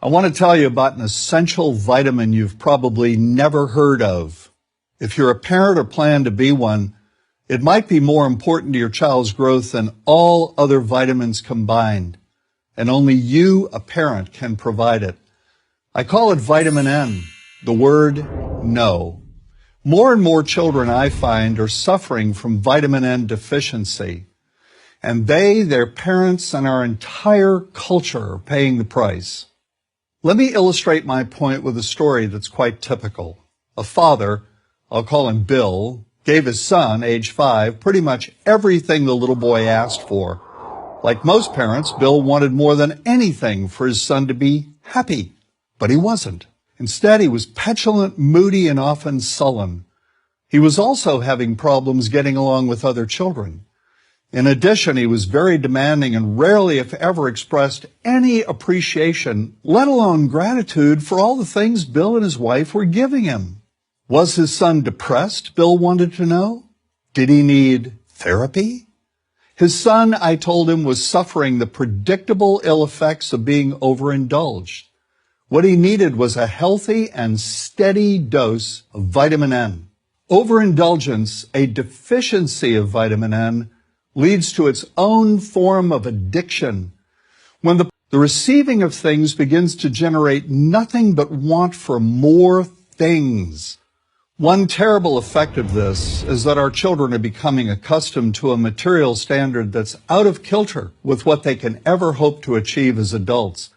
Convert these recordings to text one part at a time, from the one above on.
I want to tell you about an essential vitamin you've probably never heard of. If you're a parent or plan to be one, it might be more important to your child's growth than all other vitamins combined, and only you, a parent, can provide it. I call it vitamin N, the word no. More and more children, I find, are suffering from vitamin N deficiency, and they, their parents, and our entire culture are paying the price. Let me illustrate my point with a story that's quite typical. A father, I'll call him Bill, gave his son, age 5, pretty much everything the little boy asked for. Like most parents, Bill wanted more than anything for his son to be happy, but he wasn't. Instead, he was petulant, moody, and often sullen. He was also having problems getting along with other children. In addition, he was very demanding and rarely, if ever, expressed any appreciation, let alone gratitude, for all the things Bill and his wife were giving him. Was his son depressed, Bill wanted to know? Did he need therapy? His son, I told him, was suffering the predictable ill effects of being overindulged. What he needed was a healthy and steady dose of vitamin N. Overindulgence, a deficiency of vitamin N, leads to its own form of addiction. When the receiving of things begins to generate nothing but want for more things. One terrible effect of this is that our children are becoming accustomed to a material standard that's out of kilter with what they can ever hope to achieve as adults.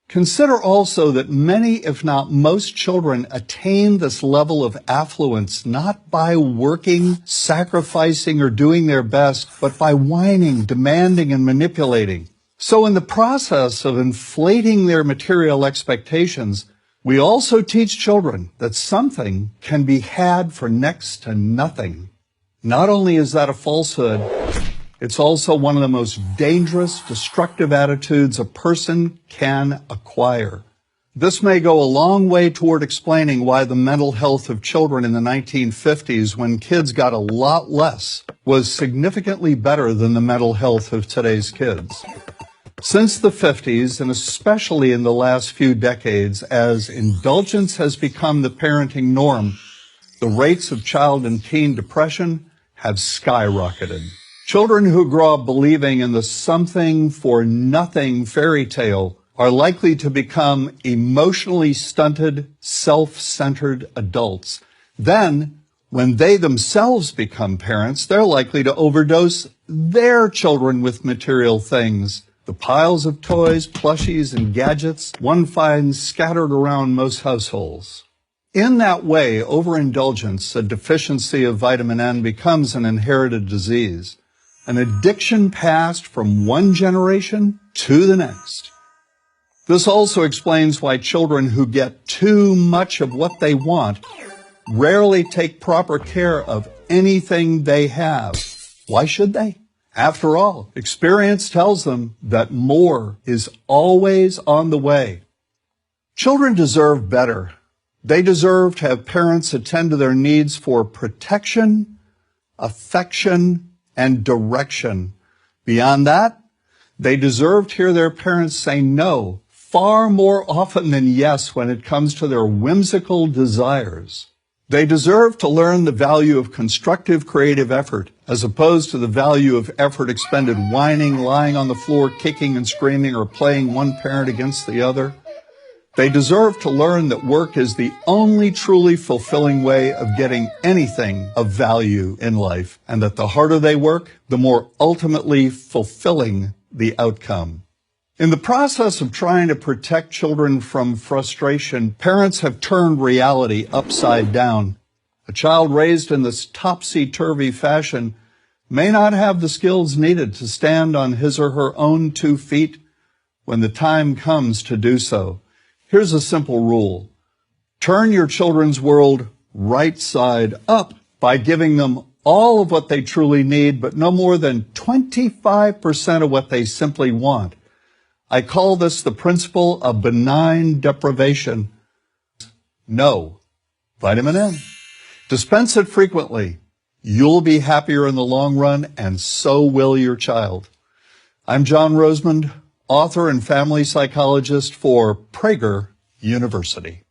Consider also that many, if not most, children attain this level of affluence not by working, sacrificing, or doing their best, but by whining, demanding, and manipulating. So in the process of inflating their material expectations, we also teach children that something can be had for next to nothing. Not only is that a falsehood, it's also one of the most dangerous, destructive attitudes a person can acquire. This may go a long way toward explaining why the mental health of children in the 1950s, when kids got a lot less, was significantly better than the mental health of today's kids. Since the 50s, and especially in the last few decades, as indulgence has become the parenting norm, the rates of child and teen depression have skyrocketed. Children who grow up believing in the something for nothing fairy tale are likely to become emotionally stunted, self-centered adults. Then, when they themselves become parents, they're likely to overdose their children with material things. The piles of toys, plushies, and gadgets one finds scattered around most households. In that way, overindulgence, a deficiency of vitamin N, becomes an inherited disease. An addiction passed from one generation to the next. This also explains why children who get too much of what they want rarely take proper care of anything they have. Why should they? After all, experience tells them that more is always on the way. Children deserve better. They deserve to have parents attend to their needs for protection, affection, and direction. Beyond that, they deserve to hear their parents say no far more often than yes when it comes to their whimsical desires. They deserve to learn the value of constructive creative effort as opposed to the value of effort expended whining, lying on the floor, kicking and screaming, or playing one parent against the other. They deserve to learn that work is the only truly fulfilling way of getting anything of value in life, and that the harder they work, the more ultimately fulfilling the outcome. In the process of trying to protect children from frustration, parents have turned reality upside down. A child raised in this topsy-turvy fashion may not have the skills needed to stand on his or her own 2 feet when the time comes to do so. Here's a simple rule. Turn your children's world right side up by giving them all of what they truly need, but no more than 25% of what they simply want. I call this the principle of benign deprivation. No. Vitamin N. Dispense it frequently. You'll be happier in the long run, and so will your child. I'm John Rosemond, author and family psychologist for Prager University.